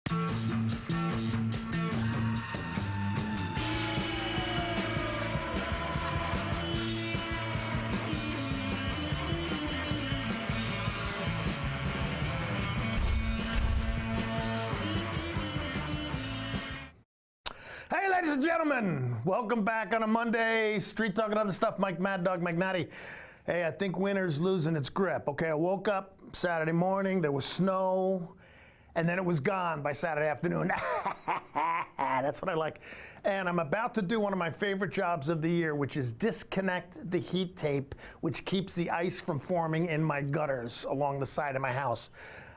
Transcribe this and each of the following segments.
Hey, ladies and gentlemen, welcome back on a Monday. Street Talk and other stuff. Mike Mad Dog Magnati. Hey, I think winter's losing its grip. Okay, I woke up Saturday morning, there was snow, and then it was gone by Saturday afternoon. That's what I like. And I'm about to do one of my favorite jobs of the year, which is disconnect the heat tape, which keeps the ice from forming in my gutters along the side of my house.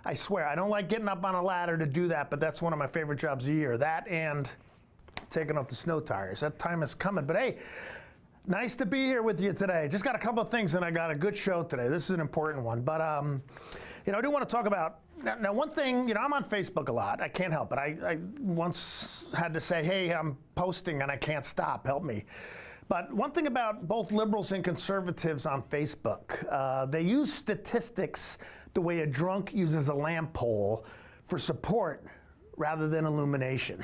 I swear, I don't like getting up on a ladder to do that, but that's one of my favorite jobs of the year. That and taking off the snow tires. That time is coming. But hey, nice to be here with you today. Just got a couple of things, and I got a good show today. This is an important one. But, you know, I do want to talk about, now one thing, you know, I'm on Facebook a lot. I can't help it. I once had to say, hey, I'm posting and I can't stop. Help me. But one thing about both liberals and conservatives on Facebook, they use statistics the way a drunk uses a lamp pole for support rather than illumination.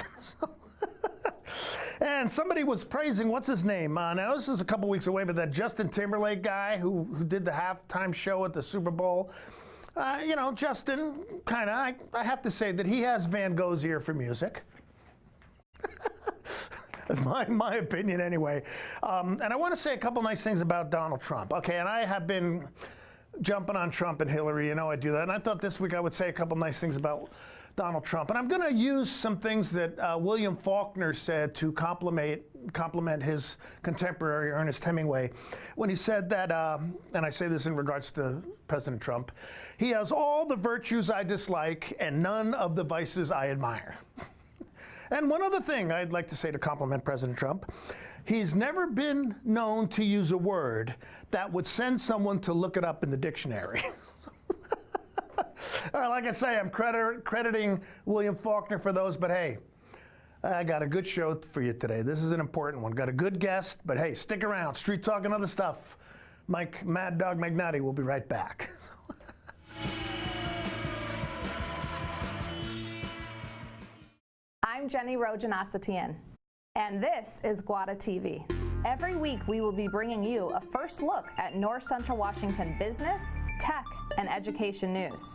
And somebody was praising, what's his name? Now, this is a couple weeks away, but that Justin Timberlake guy who did the halftime show at the Super Bowl. You know, Justin, kind of, I have to say that he has Van Gogh's ear for music. That's my opinion anyway. And I want to say a couple nice things about Donald Trump. Okay, and I have been jumping on Trump and Hillary, you know I do that. And I thought this week I would say a couple nice things about Donald Trump. And I'm going to use some things that William Faulkner said to compliment his contemporary Ernest Hemingway when he said that, and I say this in regards to President Trump, he has all the virtues I dislike and none of the vices I admire. And one other thing I'd like to say to compliment President Trump, he's never been known to use a word that would send someone to look it up in the dictionary. All right, like I say, I'm crediting William Faulkner for those, but hey, I got a good show for you today. This is an important one. Got a good guest, but hey, stick around. Street Talk and other stuff. Mike Mad Dog Magnati will be right back. I'm Jenny Rojanasatian, and this is Guada TV. Every week we will be bringing you a first look at North Central Washington business, tech, and education news.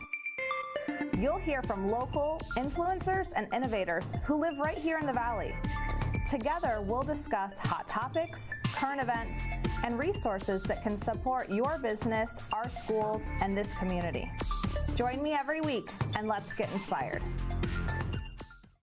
You'll hear from local influencers and innovators who live right here in the Valley. Together, we'll discuss hot topics, current events, and resources that can support your business, our schools, and this community. Join me every week, and let's get inspired.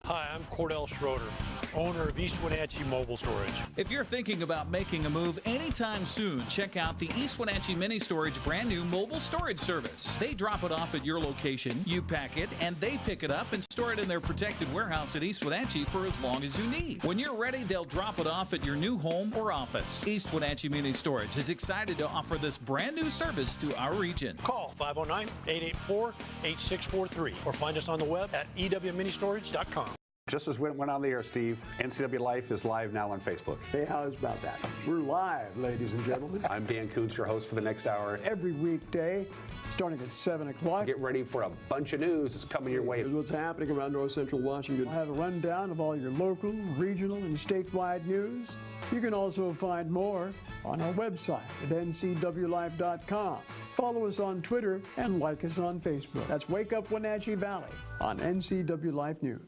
Hi, I'm Cordell Schroeder, owner of East Wenatchee Mobile Storage. If you're thinking about making a move anytime soon, check out the East Wenatchee Mini Storage brand new mobile storage service. They drop it off at your location, you pack it, and they pick it up and store it in their protected warehouse at East Wenatchee for as long as you need. When you're ready, they'll drop it off at your new home or office. East Wenatchee Mini Storage is excited to offer this brand new service to our region. Call 509-884-8643 or find us on the web at ewministorage.com. Just as went on the air, Steve, NCW Life is live now on Facebook. Hey, how's about that? We're live, ladies and gentlemen. I'm Dan Kuntz, your host for the next hour. Every weekday, starting at 7 o'clock. Get ready for a bunch of news that's coming your way. What's happening around North Central Washington. I'll have a rundown of all your local, regional, and statewide news. You can also find more on our website at ncwlife.com. Follow us on Twitter and like us on Facebook. That's Wake Up Wenatchee Valley on NCW Life News.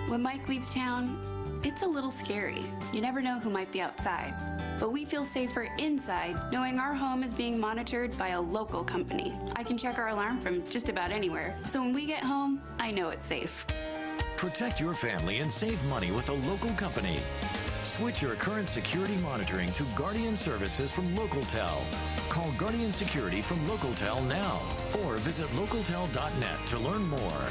When Mike leaves town, it's a little scary. You never know who might be outside. But we feel safer inside knowing our home is being monitored by a local company. I can check our alarm from just about anywhere. So when we get home, I know it's safe. Protect your family and save money with a local company. Switch your current security monitoring to Guardian Services from LocalTel. Call Guardian Security from LocalTel now or visit localtel.net to learn more.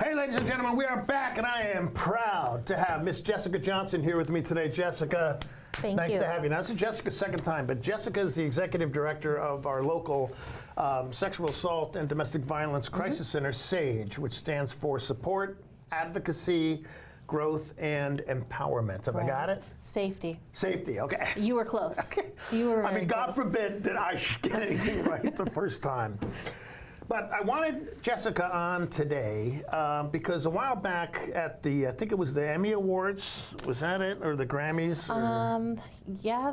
Hey, ladies and gentlemen, we are back, and I am proud to have Miss Jessica Johnson here with me today. Jessica, nice to have you. Now, this is Jessica's second time, but Jessica is the executive director of our local Sexual Assault and Domestic Violence Crisis Center, SAGE, which stands for Support, Advocacy, growth, and empowerment. Have I got it? Safety. Safety, okay. You were close. You were I very mean, God close. forbid that I should get anything right the first time. But I wanted Jessica on today because a while back at the, I think it was the Emmy Awards, was that it? Or the Grammys? Or Yeah,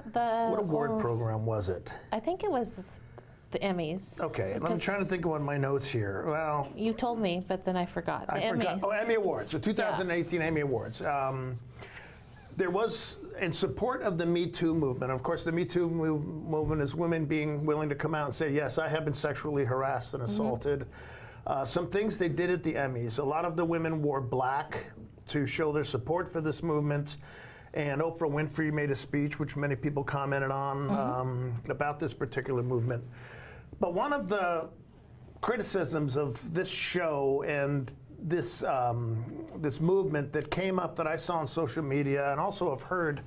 what award program was it? I think it was the Emmys. Okay, I'm because trying to think of what my notes here. Well, You told me, but then I forgot. The I forgot. Emmys. Oh, Emmy Awards, the 2018 Emmy Awards. There was, in support of the Me Too movement, of course, the Me Too movement is women being willing to come out and say, yes, I have been sexually harassed and assaulted. Some things they did at the Emmys, a lot of the women wore black to show their support for this movement. And Oprah Winfrey made a speech, which many people commented on, about this particular movement. But one of the criticisms of this show and this this movement that came up that I saw on social media and also have heard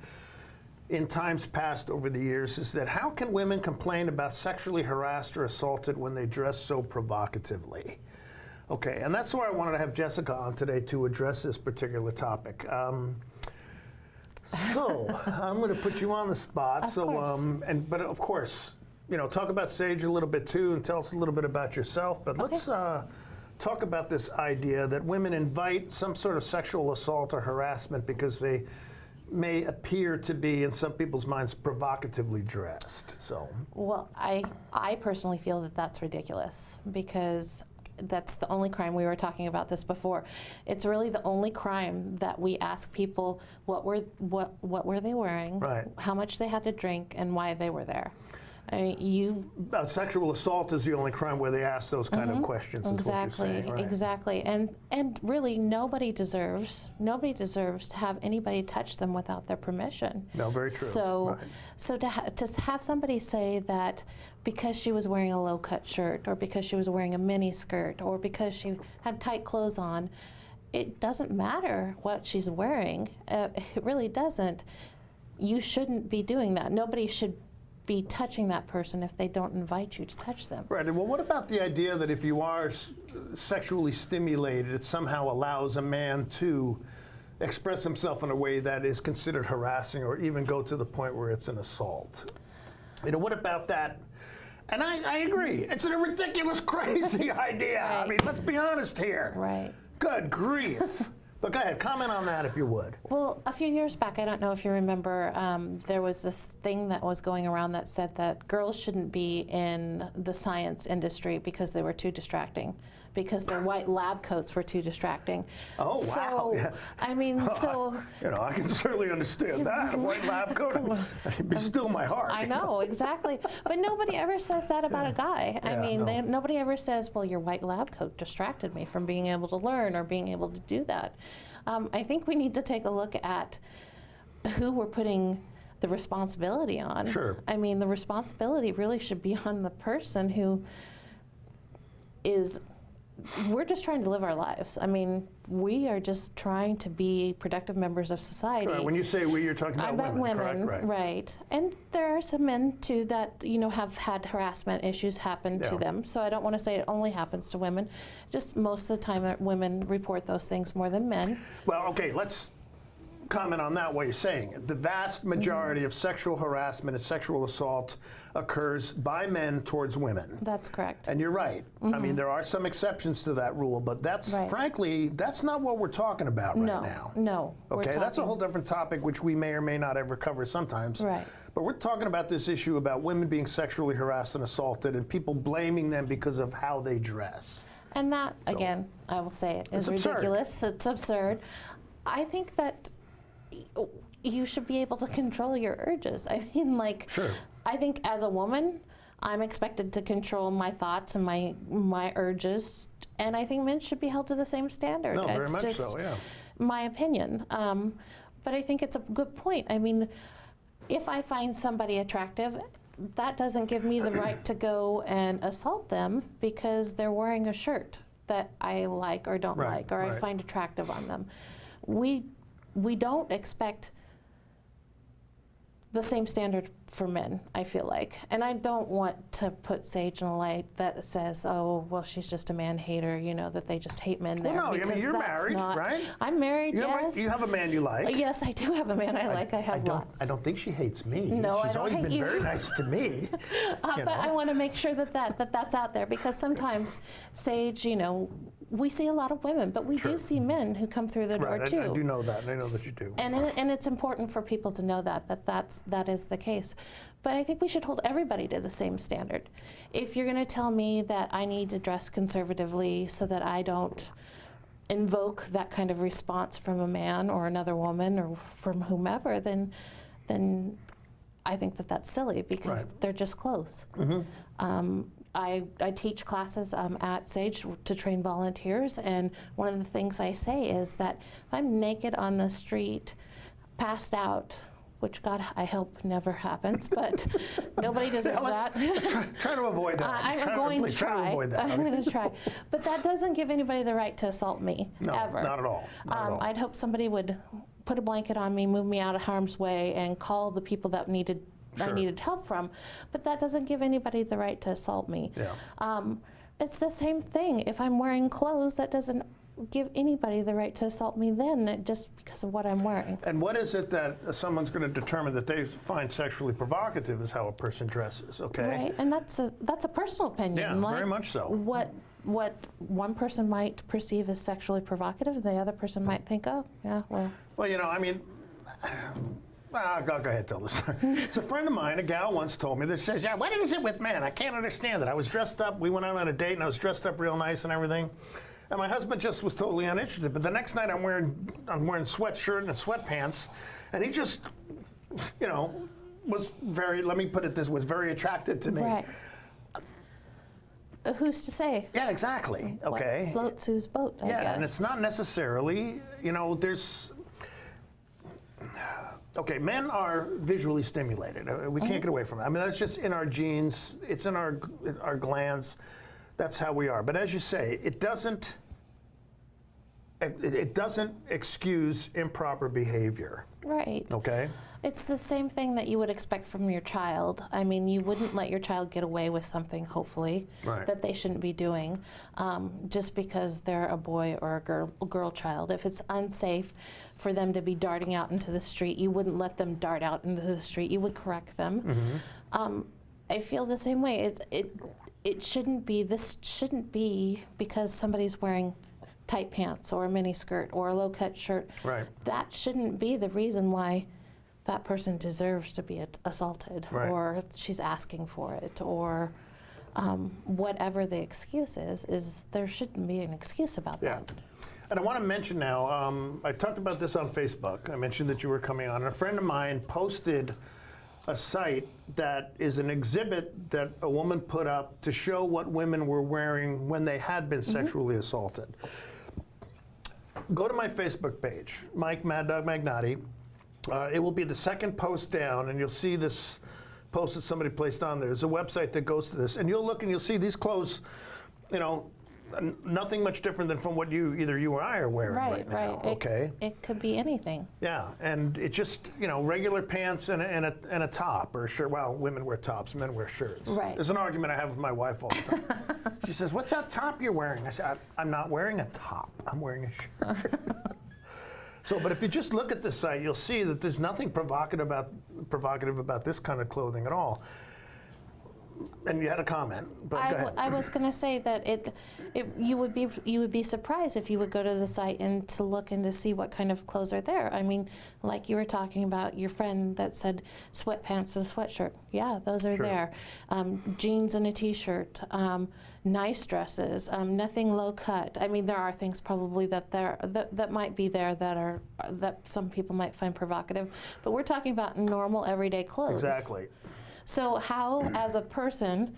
in times past over the years is that how can women complain about sexually harassed or assaulted when they dress so provocatively? Okay, and that's why I wanted to have Jessica on today to address this particular topic. So I'm going to put you on the spot. Of course. But of course, you know, talk about Sage a little bit too, and tell us a little bit about yourself. But let's talk about this idea that women invite some sort of sexual assault or harassment because they may appear to be, in some people's minds, provocatively dressed. So. Well, I personally feel that that's ridiculous because that's the only crime. We were talking about this before. It's really the only crime that we ask people what were they wearing, right, how much they had to drink, and why they were there. I mean, sexual assault is the only crime where they ask those kind of questions. Exactly, is what you're saying, right? exactly, and really nobody deserves to have anybody touch them without their permission. No, very true. So, right. so to have somebody say that because she was wearing a low-cut shirt, or because she was wearing a mini skirt, or because she had tight clothes on, it doesn't matter what she's wearing. It really doesn't. You shouldn't be doing that. Nobody should be touching that person if they don't invite you to touch them. Right, and well, what about the idea that if you are sexually stimulated, it somehow allows a man to express himself in a way that is considered harassing or even go to the point where it's an assault? You know, what about that? And I agree, it's a ridiculous, crazy idea. Right. I mean, let's be honest here. Right. Good grief. But go ahead, comment on that if you would. Well, a few years back, I don't know if you remember, there was this thing that was going around that said that girls shouldn't be in the science industry because they were too distracting, because their white lab coats were too distracting. Oh, so, wow. Yeah. I mean, so... You know, I can certainly understand that. A white lab coat, it'd be still my heart. I know, exactly. But nobody ever says that about a guy. I mean, no. nobody ever says, well, your white lab coat distracted me from being able to learn or being able to do that. I think we need to take a look at who we're putting the responsibility on. Sure. I mean, the responsibility really should be on the person who is... We're just trying to live our lives. I mean, we are just trying to be productive members of society. Right. When you say we, you're talking about women, women, correct? right. And there are some men, too, that, you know, have had harassment issues happen to them. So I don't want to say it only happens to women. Just most of the time that women report those things more than men. Well, okay, let's comment on that, what you're saying. The vast majority of sexual harassment and sexual assault occurs by men towards women. That's correct. And you're right. I mean, there are some exceptions to that rule, but that's, frankly, that's not what we're talking about right now. No. Okay, that's a whole different topic, which we may or may not ever cover sometimes. Right. But we're talking about this issue about women being sexually harassed and assaulted and people blaming them because of how they dress. And that, again, I will say it, is ridiculous. It's absurd. I think that you should be able to control your urges. I mean, like, I think as a woman, I'm expected to control my thoughts and my urges, and I think men should be held to the same standard. No, very it's much just so, yeah. my opinion. But I think it's a good point. I mean, if I find somebody attractive, that doesn't give me the right to go and assault them because they're wearing a shirt that I like or don't like, or I find attractive on them. We don't expect the same standard for men, I feel like. And I don't want to put Sage in a light that says, oh, well, she's just a man-hater, you know, that they just hate men there. Well, no, I mean, you're married, right? I'm married, yes. You have a man you like. Yes, I do have a man I like. I have lots. I don't think she hates me. No, She's I don't always hate been you. very nice to me. But I want to make sure that's out there, because sometimes, Sage, you know, we see a lot of women, but we do see men who come through the door too. I do know that. I know that you do. And it's important for people to know that is the case. But I think we should hold everybody to the same standard. If you're going to tell me that I need to dress conservatively so that I don't invoke that kind of response from a man or another woman or from whomever, then I think that's silly, because they're just clothes. I teach classes at Sage to train volunteers, and one of the things I say is that if I'm naked on the street, passed out, which God, I hope never happens, but nobody deserves that. Try to avoid that. I'm going to try. avoid that. I'm going to try. But that doesn't give anybody the right to assault me, no, ever. Not at all. Not at all. I'd hope somebody would put a blanket on me, move me out of harm's way, and call the people that I needed help from, but that doesn't give anybody the right to assault me. Yeah. It's the same thing. If I'm wearing clothes, that doesn't give anybody the right to assault me then, just because of what I'm wearing. And what is it that someone's going to determine that they find sexually provocative is how a person dresses, okay? Right, and that's a personal opinion. Yeah, very much so. What one person might perceive as sexually provocative, the other person might think, oh, yeah, well. Well, you know, I mean, go ahead, tell the story. It's a friend of mine, a gal once told me this, says, yeah, what is it with men? I can't understand it. I was dressed up, we went out on a date, and I was dressed up real nice and everything. And my husband just was totally uninterested. But the next night I'm wearing sweatshirt and sweatpants, and he just, you know, was very, let me put it this, was very attracted to me. Right. Who's to say? Yeah, exactly. Okay. What floats whose boat, I guess. Yeah, and it's not necessarily, you know, okay, men are visually stimulated. We can't get away from it. I mean, that's just in our genes. It's in our glands. That's how we are. But as you say, it doesn't excuse improper behavior. Right. Okay? It's the same thing that you would expect from your child. I mean, you wouldn't let your child get away with something, hopefully, that they shouldn't be doing, just because they're a boy or a girl child. If it's unsafe for them to be darting out into the street, you wouldn't let them dart out into the street. You would correct them. I feel the same way. It shouldn't be, this shouldn't be because somebody's wearing tight pants or a mini skirt or a low-cut shirt. Right. That shouldn't be the reason why that person deserves to be assaulted, or she's asking for it, or whatever the excuse is there shouldn't be an excuse about that. And I want to mention now, I talked about this on Facebook. I mentioned that you were coming on. And a friend of mine posted a site that is an exhibit that a woman put up to show what women were wearing when they had been sexually assaulted. Go to my Facebook page, Mike Mad Dog Magnotti. It will be the second post down, and you'll see this post that somebody placed on there. There's a website that goes to this, and you'll look and you'll see these clothes, you know, nothing much different than from what either you or I are wearing right now. Okay. It could be anything. Yeah, and it just, you know, regular pants and a top or a shirt. Well, women wear tops, men wear shirts. Right. There's an argument I have with my wife all the time. She says, "What's that top you're wearing?" I said, "I'm not wearing a top. I'm wearing a shirt." So, but if you just look at the site, you'll see that there's nothing provocative about this kind of clothing at all. And you had a comment, but go ahead. I was going to say that you would be surprised if you would go to the site and to look and to see what kind of clothes are there. I mean, like you were talking about your friend that said sweatpants and sweatshirt. Yeah, those are there. Jeans and a t-shirt. Nice dresses. Nothing low cut. I mean, there are things probably that might be there that some people might find provocative, but we're talking about normal everyday clothes. Exactly. So how, as a person,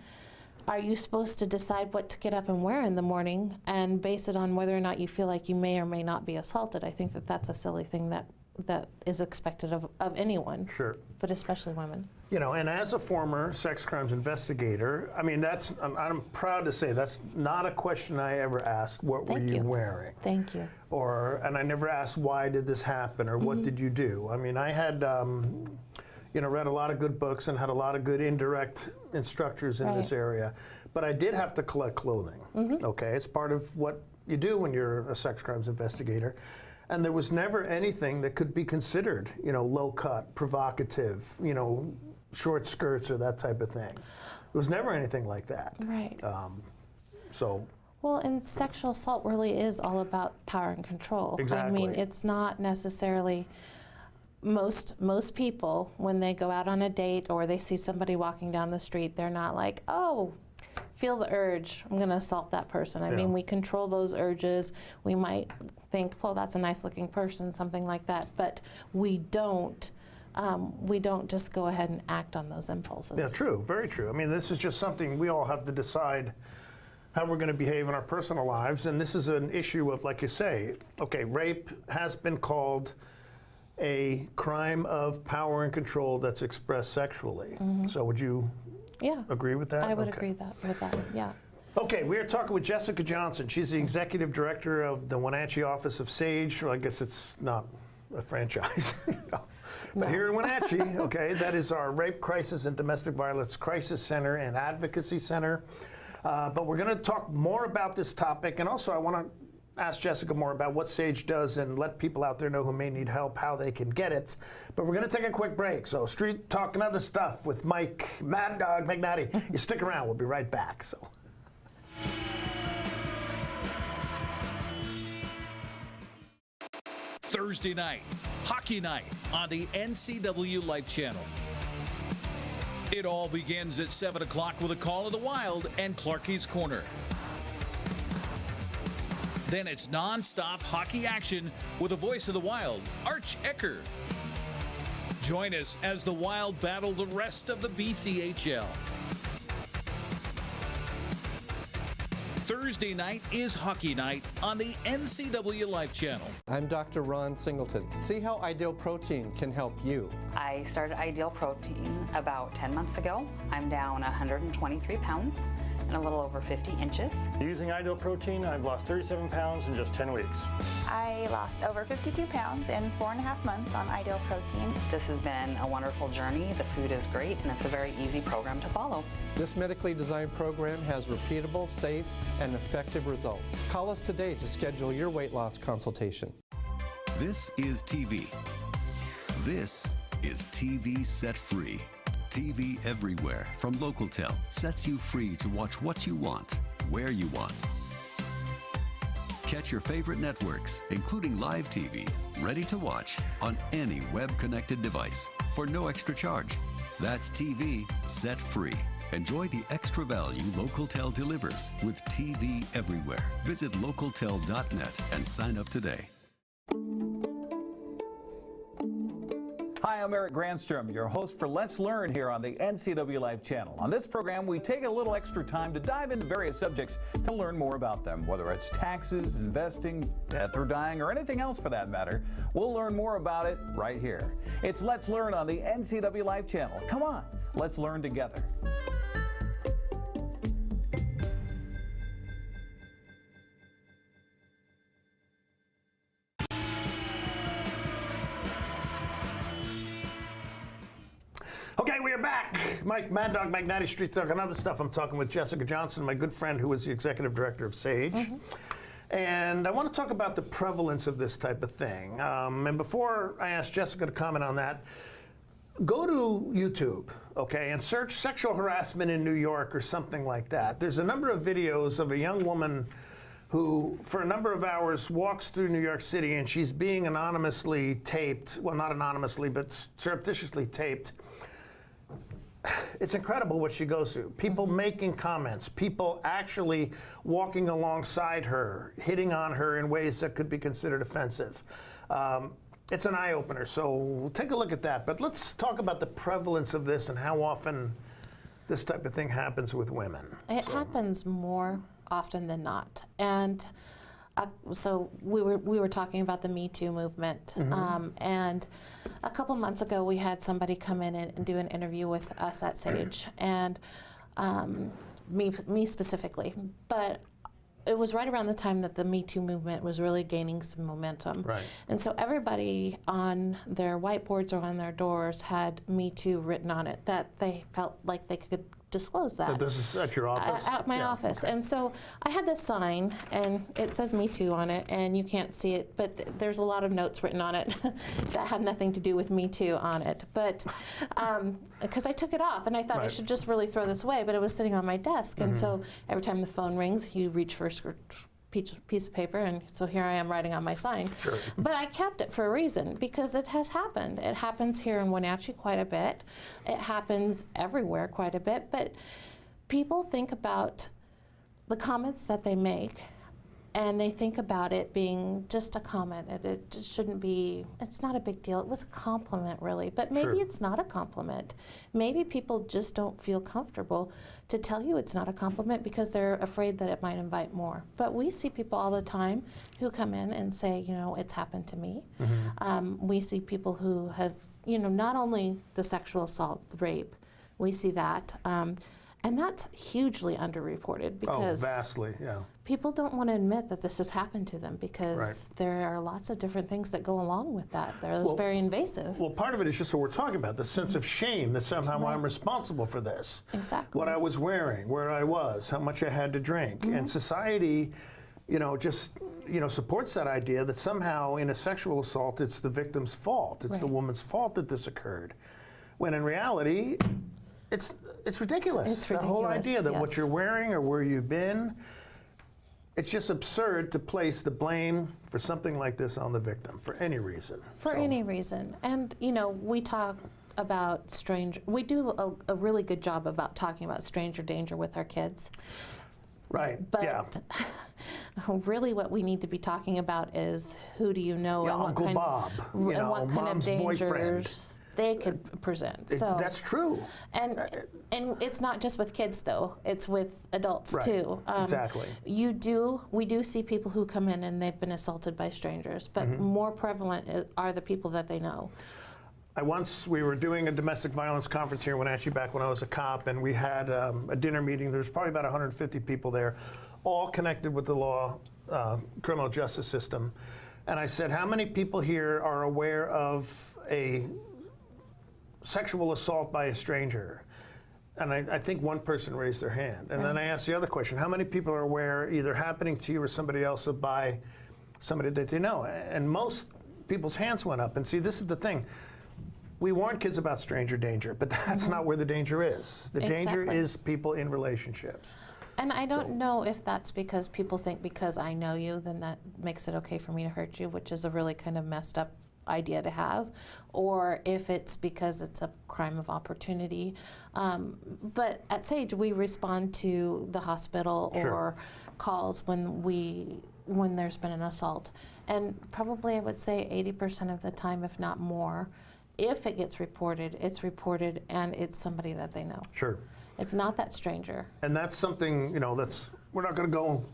are you supposed to decide what to get up and wear in the morning and base it on whether or not you feel like you may or may not be assaulted? I think that that's a silly thing that is expected of anyone. Sure. But especially women. You know, and as a former sex crimes investigator, I mean, I'm proud to say that's not a question I ever asked. What were you wearing? Thank you. And I never asked why did this happen or what did you do? I mean, I had, read a lot of good books and had a lot of good indirect instructors in this area. But I did have to collect clothing. Okay, it's part of what you do when you're a sex crimes investigator. And there was never anything that could be considered, low cut, provocative, short skirts or that type of thing. There was never anything like that. Right. So. Well, and sexual assault really is all about power and control. Exactly. I mean, it's not necessarily most people, when they go out on a date or they see somebody walking down the street, they're not like, oh, feel the urge, I'm going to assault that person. I mean, we control those urges. We might think, well, that's a nice looking person, something like that, but we don't just go ahead and act on those impulses. Yeah, true, very true. I mean, this is just something we all have to decide how we're going to behave in our personal lives, and this is an issue of, like you say, okay, rape has been called a crime of power and control that's expressed sexually. So would you agree with that? I would agree with that, yeah. Okay, we are talking with Jessica Johnson. She's the executive director of the Wenatchee office of SAGE. Well, I guess it's not a franchise. But here in Wenatchee, okay, that is our Rape Crisis and Domestic Violence Crisis Center and Advocacy Center. But we're going to talk more about this topic, and also I want to ask Jessica more about what SAGE does and let people out there know who may need help, how they can get it. But we're going to take a quick break. So Street Talk and Other Stuff with Mike Mad Dog McNatty. You stick around. We'll be right back. So. Thursday night, hockey night on the NCW Life Channel. It all begins at 7 o'clock with a Call of the Wild and Clarkie's Corner. Then it's non-stop hockey action with a voice of the Wild, Arch Ecker. Join us as the Wild battle the rest of the BCHL. Thursday night is hockey night on the NCW Life Channel. I'm Dr. Ron Singleton. See how Ideal Protein can help you. I started Ideal Protein about 10 months ago. I'm down 123 pounds and a little over 50 inches. Using Ideal Protein, I've lost 37 pounds in just 10 weeks. I lost over 52 pounds in 4.5 months on Ideal Protein. This has been a wonderful journey. The food is great, and it's a very easy program to follow. This medically designed program has repeatable, safe, and effective results. Call us today to schedule your weight loss consultation. This is TV. This is TV Set Free. TV everywhere from LocalTel sets you free to watch what you want, where you want. Catch your favorite networks, including live TV, ready to watch on any web-connected device for no extra charge. That's TV Set Free. Enjoy the extra value LocalTel delivers with TV everywhere. Visit localtel.net and sign up today. Hi, I'm Eric Granstrom, your host for Let's Learn here on the NCW Life Channel. On this program, we take a little extra time to dive into various subjects to learn more about them, whether it's taxes, investing, death or dying, or anything else for that matter. We'll learn more about it right here. It's Let's Learn on the NCW Life Channel. Come on, let's learn together. Okay, we are back. Mike Mad Dog McNatty, Street Talk and Other Stuff. I'm talking with Jessica Johnson, my good friend who is the executive director of SAGE. And I want to talk about the prevalence of this type of thing. And before I ask Jessica to comment on that, go to YouTube, okay, and search sexual harassment in New York or something like that. There's a number of videos of a young woman who, for a number of hours, walks through New York City, and she's being anonymously taped. Well, not anonymously, but surreptitiously taped. It's incredible what she goes through. People making comments, people actually walking alongside her, hitting on her in ways that could be considered offensive. It's an eye-opener, so we'll take a look at that. But let's talk about the prevalence of this and how often this type of thing happens with women. It happens more often than not. And so we were talking about the Me Too movement, and a couple months ago we had somebody come in and do an interview with us at SAGE, and me specifically. But it was right around the time that the Me Too movement was really gaining some momentum. Right. And so everybody on their whiteboards or on their doors had Me Too written on it, that they felt like they could disclose that. This is at your office? At my office. Okay. And so I had this sign, and it says Me Too on it, and you can't see it, but there's a lot of notes written on it that have nothing to do with Me Too on it. But because I took it off, and I thought I should just really throw this away, but it was sitting on my desk. And so every time the phone rings, you reach for a piece of paper, and so here I am writing on my sign. Sure. But I kept it for a reason, because it has happened. It happens here in Wenatchee quite a bit. It happens everywhere quite a bit, but people think about the comments that they make, and they think about it being just a comment. It just shouldn't be, it's not a big deal. It was a compliment, really, but maybe it's not a compliment. Maybe people just don't feel comfortable to tell you it's not a compliment because they're afraid that it might invite more. But we see people all the time who come in and say, you know, it's happened to me. We see people who have, you know, not only the sexual assault, the rape, we see that. And that's hugely underreported because vastly, yeah. People don't want to admit that this has happened to them because there are lots of different things that go along with that. They're very invasive. Well, part of it is just what we're talking about, the sense of shame that somehow I'm responsible for this. Exactly. What I was wearing, where I was, how much I had to drink. And society, you know, just, you know, supports that idea that somehow in a sexual assault, it's the victim's fault. It's the woman's fault that this occurred. When in reality, it's ridiculous. It's ridiculous. The whole idea that what you're wearing or where you've been, it's just absurd to place the blame for something like this on the victim for any reason. For any reason. And, you know, we talk about we do a really good job about talking about stranger danger with our kids. Right, but really what we need to be talking about is who do you know and what Uncle kind, Bob, you know, what kind of mom's dangers boyfriend. They could present. That's true. And it's not just with kids though, it's with adults too. Exactly. We do see people who come in and they've been assaulted by strangers, but more prevalent are the people that they know. We were doing a domestic violence conference here in Wenatchee back when I was a cop, and we had a dinner meeting. There was probably about 150 people there, all connected with the law, criminal justice system. And I said, how many people here are aware of a sexual assault by a stranger? And I think one person raised their hand. And then I asked the other question, how many people are aware either happening to you or somebody else or by somebody that they know? And most people's hands went up. And see, this is the thing. We warn kids about stranger danger, but that's not where the danger is. The danger is people in relationships. And I don't know if that's because people think because I know you, then that makes it okay for me to hurt you, which is a really kind of messed up idea to have, or if it's because it's a crime of opportunity. But at SAGE, we respond to the hospital or calls when there's been an assault. And probably I would say 80% of the time, if not more, if it gets reported, it's reported and it's somebody that they know. Sure. It's not that stranger. And that's something, you know, we're not going to go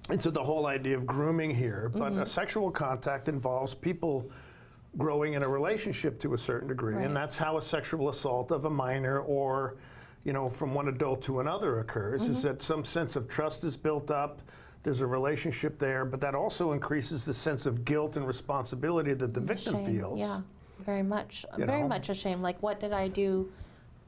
into the whole idea of grooming here, but a sexual contact involves people growing in a relationship to a certain degree, and that's how a sexual assault of a minor or, you know, from one adult to another occurs, is that some sense of trust is built up, there's a relationship there, but that also increases the sense of guilt and responsibility that the victim feels. Yeah, very much. You very know? much a shame. Like, what did I do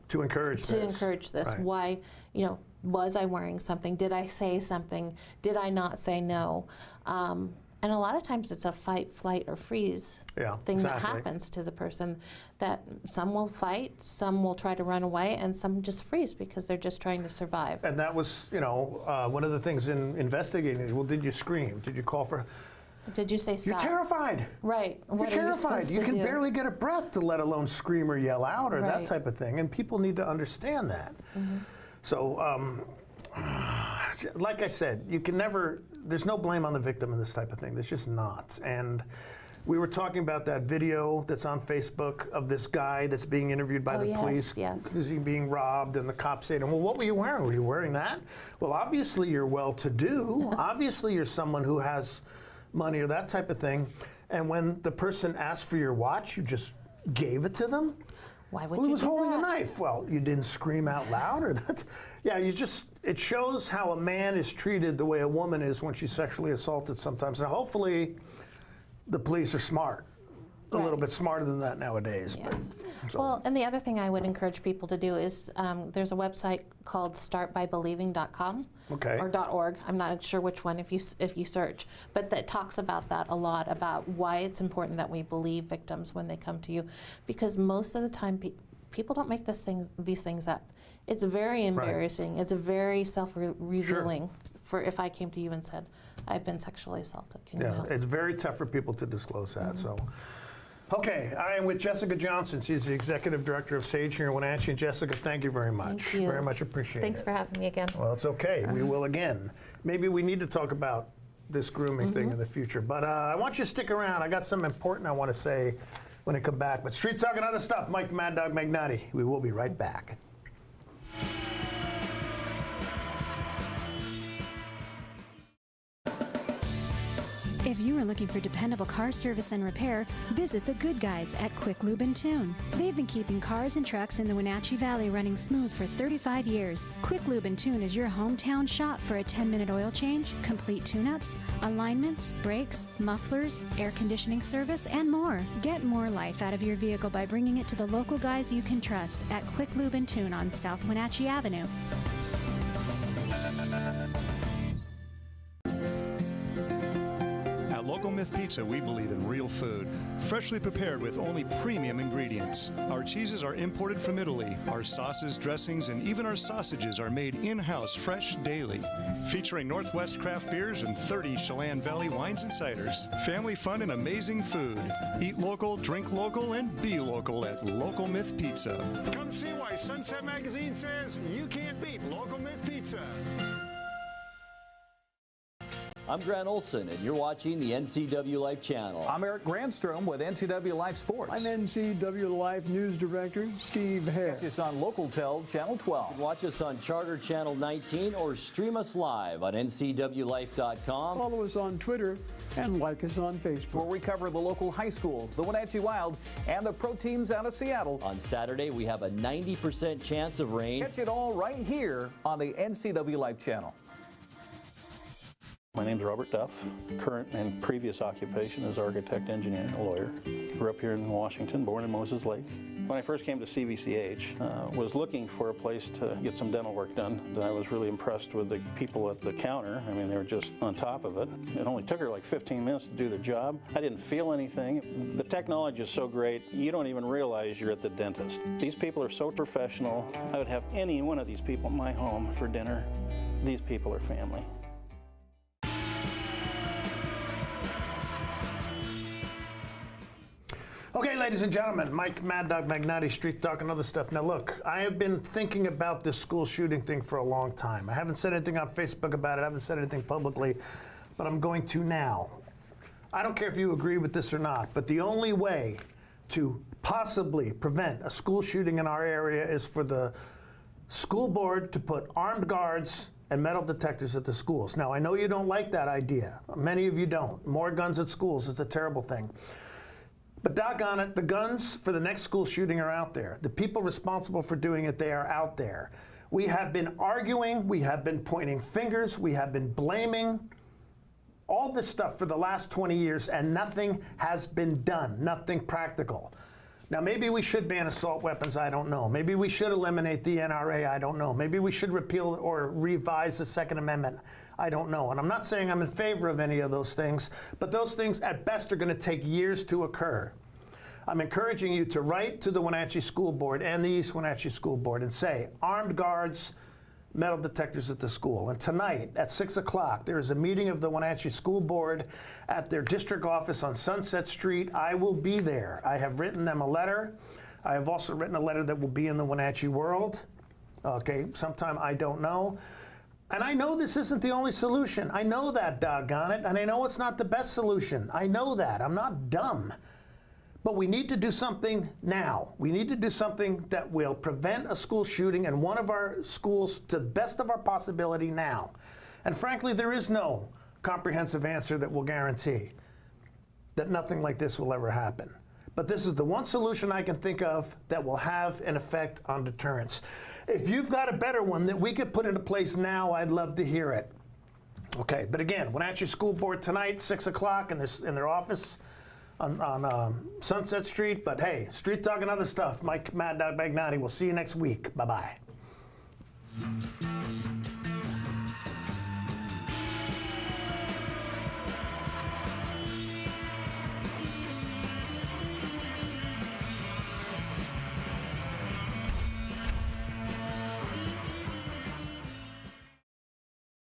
to encourage this? Right. Why, you know, was I wearing something? Did I say something? Did I not say no? And a lot of times it's a fight, flight, or freeze thing that happens to the person, that some will fight, some will try to run away, and some just freeze because they're just trying to survive. And that was, you know, one of the things in investigating, well, did you scream? Did you call for... Did you say stop? You're terrified. Right. You're terrified. You can barely get a breath to let alone scream or yell out or that type of thing. And people need to understand that. So, like I said, you can never, there's no blame on the victim in this type of thing. There's just not. And we were talking about that video that's on Facebook of this guy that's being interviewed by the police. Is he being robbed? And the cops say to him, well, what were you wearing? Were you wearing that? Well, obviously you're well-to-do. Obviously you're someone who has money or that type of thing. And when the person asked for your watch, you just gave it to them? Why would Well, he you was do holding that? a knife. Well, you didn't scream out loud, or that? Yeah, it shows how a man is treated the way a woman is when she's sexually assaulted sometimes. And hopefully, the police are smart, a little bit smarter than that nowadays. Yeah. But, so. Well, and the other thing I would encourage people to do is there's a website called startbybelieving.com or .org. I'm not sure which one if you search, but that talks about that a lot, about why it's important that we believe victims when they come to you, because most of the time people don't make these things up. It's very embarrassing. It's very self-revealing for if I came to you and said, I've been sexually assaulted. Can you help? It's very tough for people to disclose that. So. Okay, I am with Jessica Johnson. She's the Executive Director of SAGE here in Wenatchee. Jessica, thank you very much. Thank you. Very much appreciated. Thanks for having me again. Well, it's okay. We will again. Maybe we need to talk about this grooming thing in the future. But I want you to stick around. I got something important I want to say when I come back. But Street Talk and other stuff, Mike Mad Dog Magnati. We will be right back. If you are looking for dependable car service and repair, visit the good guys at Quick Lube and Tune. They've been keeping cars and trucks in the Wenatchee Valley running smooth for 35 years. Quick Lube and Tune is your hometown shop for a 10-minute oil change, complete tune-ups, alignments, brakes, mufflers, air conditioning service, and more. Get more life out of your vehicle by bringing it to the local guys you can trust at Quick Lube and Tune on South Wenatchee Avenue. Local Myth Pizza, we believe in real food, freshly prepared with only premium ingredients. Our cheeses are imported from Italy. Our sauces, dressings, and even our sausages are made in-house, fresh daily. Featuring Northwest craft beers and 30 Chelan Valley wines and ciders. Family fun and amazing food. Eat local, drink local, and be local at Local Myth Pizza. Come see why Sunset Magazine says you can't beat Local Myth Pizza. I'm Grant Olson, and you're watching the NCW Life channel. I'm Eric Grandstrom with NCW Life Sports. I'm NCW Life News Director Steve Hare. Catch us on LocalTel Channel 12. Watch us on Charter Channel 19 or stream us live on ncwlife.com. Follow us on Twitter and like us on Facebook. Where we cover the local high schools, the Wenatchee Wild, and the pro teams out of Seattle. On Saturday, we have a 90% chance of rain. Catch it all right here on the NCW Life channel. My name's Robert Duff. Current and previous occupation is architect, engineer, and lawyer. Grew up here in Washington, born in Moses Lake. When I first came to CVCH, was looking for a place to get some dental work done. I was really impressed with the people at the counter. I mean, they were just on top of it. It only took her like 15 minutes to do the job. I didn't feel anything. The technology is so great, you don't even realize you're at the dentist. These people are so professional. I would have any one of these people in my home for dinner. These people are family. Okay, ladies and gentlemen, Mike Mad Dog Magnati, Street Talk and other stuff. Now look, I have been thinking about this school shooting thing for a long time. I haven't said anything on Facebook about it, I haven't said anything publicly, but I'm going to now. I don't care if you agree with this or not, but the only way to possibly prevent a school shooting in our area is for the school board to put armed guards and metal detectors at the schools. Now, I know you don't like that idea. Many of you don't. More guns at schools is a terrible thing. But doggone it, the guns for the next school shooting are out there. The people responsible for doing it, they are out there. We have been arguing, we have been pointing fingers, we have been blaming all this stuff for the last 20 years, and nothing has been done, nothing practical. Now, maybe we should ban assault weapons, I don't know. Maybe we should eliminate the NRA, I don't know. Maybe we should repeal or revise the Second Amendment, I don't know. And I'm not saying I'm in favor of any of those things, but those things at best are going to take years to occur. I'm encouraging you to write to the Wenatchee School Board and the East Wenatchee School Board and say, armed guards, metal detectors at the school. And tonight at 6 o'clock, there is a meeting of the Wenatchee School Board at their district office on Sunset Street. I will be there. I have written them a letter. I have also written a letter that will be in the Wenatchee World. Okay, sometime, I don't know. And I know this isn't the only solution. I know that, doggone it. And I know it's not the best solution. I know that. I'm not dumb. But we need to do something now. We need to do something that will prevent a school shooting in one of our schools to the best of our possibility now. And frankly, there is no comprehensive answer that will guarantee that nothing like this will ever happen. but this is the one solution I can think of that will have an effect on deterrence. If you've got a better one that we could put into place now, I'd love to hear it. Okay, but again, Wenatchee School Board tonight, 6 o'clock in their office on Sunset Street. But hey, Street Talk and other stuff. Mike Mad Dog Magnati. We'll see you next week. Bye-bye.